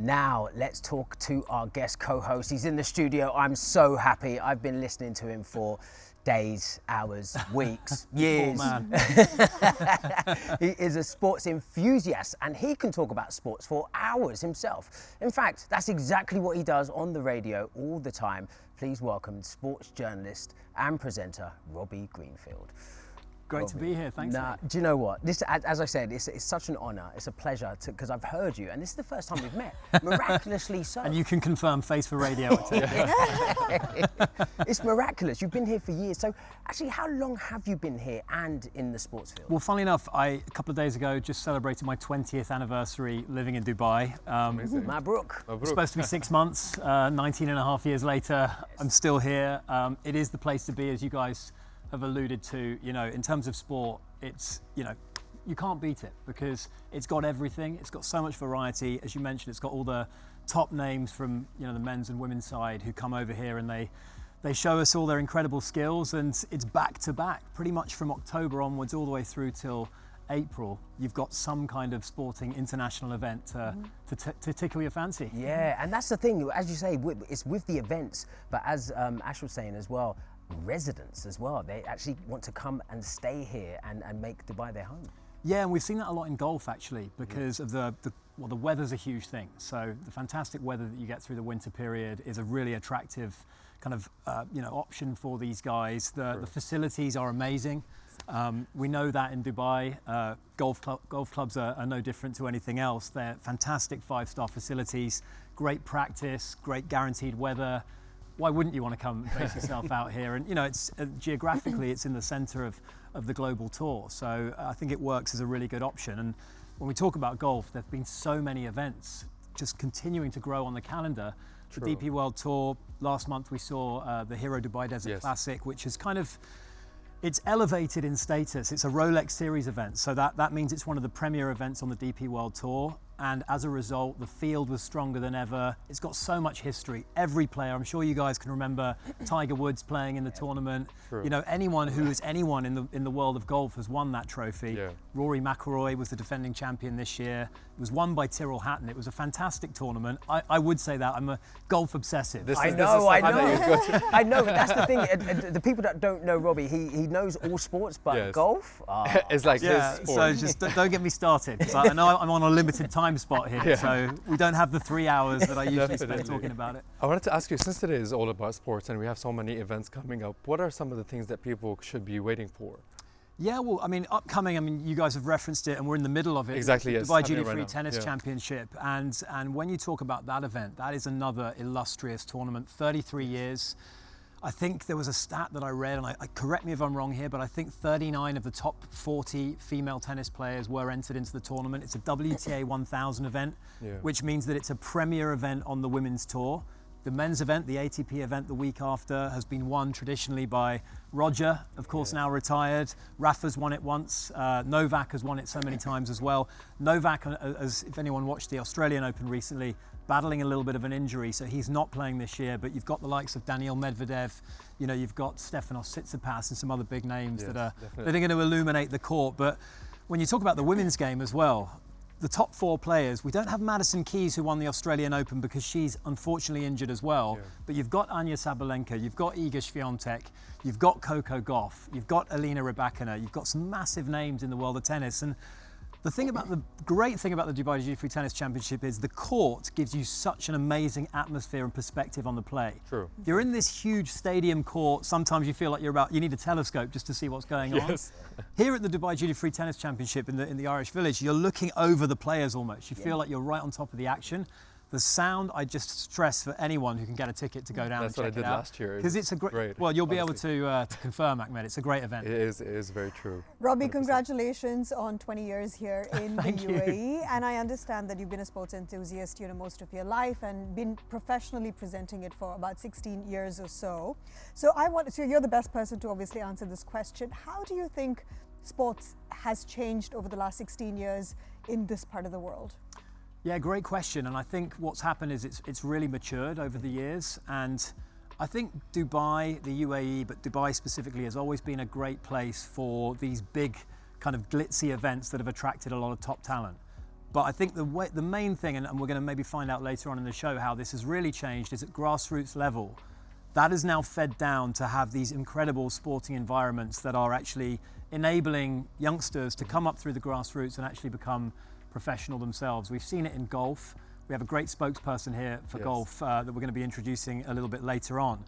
Now, let's talk to our guest co-host. He's in the studio. I'm so happy. I've been listening to him for days, hours, weeks, years. Poor man. He is a sports enthusiast and he can talk about sports for hours himself. In fact, that's exactly what he does on the radio all the time. Please welcome sports journalist and presenter, Robbie Greenfield. Great to be here, thanks. Do you know what? This, as I said, it's such an honour. It's a pleasure because I've heard you, and this is the first time we've met. Miraculously so. And you can confirm face for radio. It's miraculous. You've been here for years. So, actually, how long have you been here and in the sports field? Well, funnily enough, a couple of days ago, just celebrated my 20th anniversary living in Dubai. Mabruk. It's supposed to be 6 months. 19 and a half years later, I'm still here. It is the place to be, as you guys have alluded to. You know, in terms of sport, it's, you know, you can't beat it because it's got everything. It's got so much variety. As you mentioned, it's got all the top names from, you know, the men's and women's side who come over here and they show us all their incredible skills, and it's back to back pretty much from October onwards all the way through till April. You've got some kind of sporting international event to tickle your fancy. Yeah, and that's the thing, as you say, it's with the events, but as Ash was saying as well, residents as well. They actually want to come and stay here and make Dubai their home. Yeah, and we've seen that a lot in golf actually because of the weather's a huge thing. So the fantastic weather that you get through the winter period is a really attractive kind of option for these guys. The facilities are amazing. We know that in Dubai, golf clubs are no different to anything else. They're fantastic 5-star facilities, great practice, great guaranteed weather. Why wouldn't you want to come and base yourself out here? And you know, it's geographically, it's in the centre of the global tour. So I think it works as a really good option. And when we talk about golf, there've been so many events just continuing to grow on the calendar. The DP World Tour, last month we saw the Hero Dubai Desert Classic, which is kind of, it's elevated in status. It's a Rolex Series event. So that means it's one of the premier events on the DP World Tour. And as a result, the field was stronger than ever. It's got so much history. Every player, I'm sure you guys can remember Tiger Woods playing in the tournament. You know, anyone who is anyone in the world of golf has won that trophy. Rory McIlroy was the defending champion this year. It was won by Tyrrell Hatton. It was a fantastic tournament. I would say that I'm a golf obsessive. I know. I know, but that's the thing. The people that don't know Robbie, he knows all sports, but golf? It's like his sport. So just don't get me started, because I know I'm on a limited time spot here, so we don't have the 3 hours that I usually spend talking about it. I wanted to ask you, since today is all about sports and we have so many events coming up, what are some of the things that people should be waiting for? Yeah, well, I mean, upcoming, you guys have referenced it and we're in the middle of it. Exactly, yes. Dubai Duty Free Tennis Championship. And when you talk about that event, that is another illustrious tournament, 33 years. I think there was a stat that I read, and I correct me if I'm wrong here, but I think 39 of the top 40 female tennis players were entered into the tournament. It's a WTA 1000 event, which means that it's a premier event on the women's tour. The men's event, the ATP event the week after, has been won traditionally by Roger, of course now retired. Rafa's won it once. Novak has won it so many times as well. Novak, as if anyone watched the Australian Open recently, battling a little bit of an injury, so he's not playing this year, but you've got the likes of Daniil Medvedev, you know, you've got Stefanos Tsitsipas and some other big names that are going to illuminate the court. But when you talk about the women's game as well, the top 4 players, we don't have Madison Keys, who won the Australian Open because she's unfortunately injured as well, but you've got Anya Sabalenka, you've got Iga Swiatek, you've got Coco Gauff, you've got Alina Rybakina, you've got some massive names in the world of tennis. And the great thing about the Dubai Duty Free Tennis Championship is the court gives you such an amazing atmosphere and perspective on the play. You're in this huge stadium court, sometimes you feel like you need a telescope just to see what's going on. Here at the Dubai Duty Free Tennis Championship in the Irish Village, you're looking over the players almost. You feel like you're right on top of the action. The sound, I just stress for anyone who can get a ticket to go down and check it out. That's what I did last year. Because it's a great, well, you'll be able to confirm, Ahmed, it's a great event. It is very true. Robbie, congratulations on 20 years here in the UAE. And I understand that you've been a sports enthusiast, you know, most of your life and been professionally presenting it for about 16 years or so. So you're the best person to obviously answer this question. How do you think sports has changed over the last 16 years in this part of the world? Yeah, great question. And I think what's happened is it's really matured over the years. And I think Dubai, the UAE, but Dubai specifically, has always been a great place for these big kind of glitzy events that have attracted a lot of top talent. But I think the main thing, and we're going to maybe find out later on in the show how this has really changed, is at grassroots level. That is now fed down to have these incredible sporting environments that are actually enabling youngsters to come up through the grassroots and actually become professional themselves. We've seen it in golf. We have a great spokesperson here for golf that we're going to be introducing a little bit later on.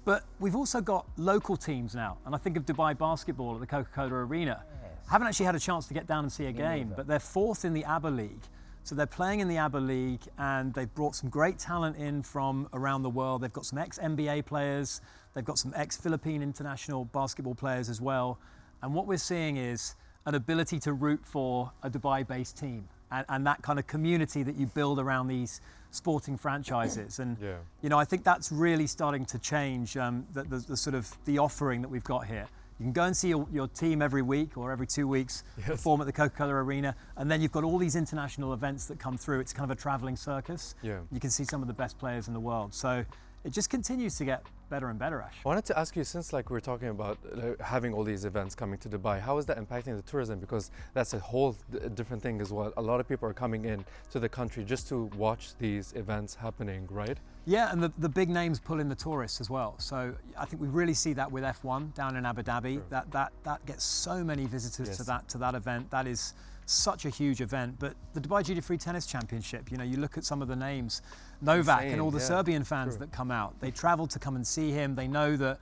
But we've also got local teams now, and I think of Dubai Basketball at the Coca-Cola Arena. Haven't actually had a chance to get down and see a game, but they're fourth in the ABBA League. So they're playing in the ABBA League, and they've brought some great talent in from around the world. They've got some ex-NBA players. They've got some ex-Philippine international basketball players as well. And what we're seeing is an ability to root for a Dubai-based team, and that kind of community that you build around these sporting franchises. And you know, I think that's really starting to change the sort of the offering that we've got here. You can go and see your team every week or every 2 weeks perform at the Coca-Cola Arena, and then you've got all these international events that come through. It's kind of a traveling circus. You can see some of the best players in the world. So it just continues to get better and better, Ash. I wanted to ask you, since like we're talking about having all these events coming to Dubai, how is that impacting the tourism? Because that's a whole different thing as well. A lot of people are coming in to the country just to watch these events happening, right? Yeah, and the big names pull in the tourists as well. So I think we really see that with F1 down in Abu Dhabi. That gets so many visitors to that event. That is such a huge event. But the Dubai Duty Free Tennis Championship, you know, you look at some of the names, Novak and all the Serbian fans that come out. They travel to come and see him. They know that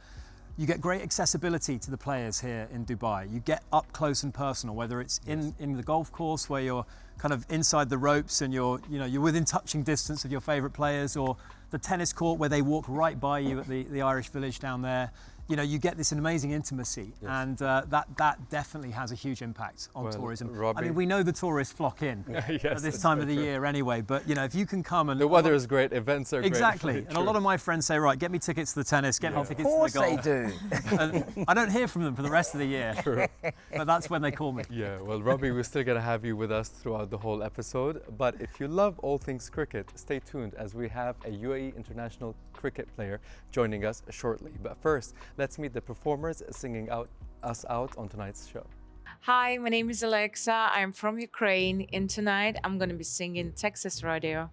you get great accessibility to the players here in Dubai. You get up close and personal, whether it's in the golf course where you're kind of inside the ropes and you're within touching distance of your favorite players, or the tennis court where they walk right by you at the Irish Village down there. You know, you get this amazing intimacy, and that definitely has a huge impact on tourism. Robbie, I mean, we know the tourists flock in at this time of the year anyway, but you know, if you can come and... The weather is great, events are exactly. great. And a lot of my friends say, right, get me tickets to the tennis, get me tickets to the golf. Of course they do. And I don't hear from them for the rest of the year, but that's when they call me. Yeah, well, Robbie, we're still going to have you with us throughout the whole episode, but if you love all things cricket, stay tuned as we have a UAE international cricket player joining us shortly. But first, let's meet the performers singing us out on tonight's show. Hi, my name is Alexa. I'm from Ukraine, and tonight I'm going to be singing Texas Radio.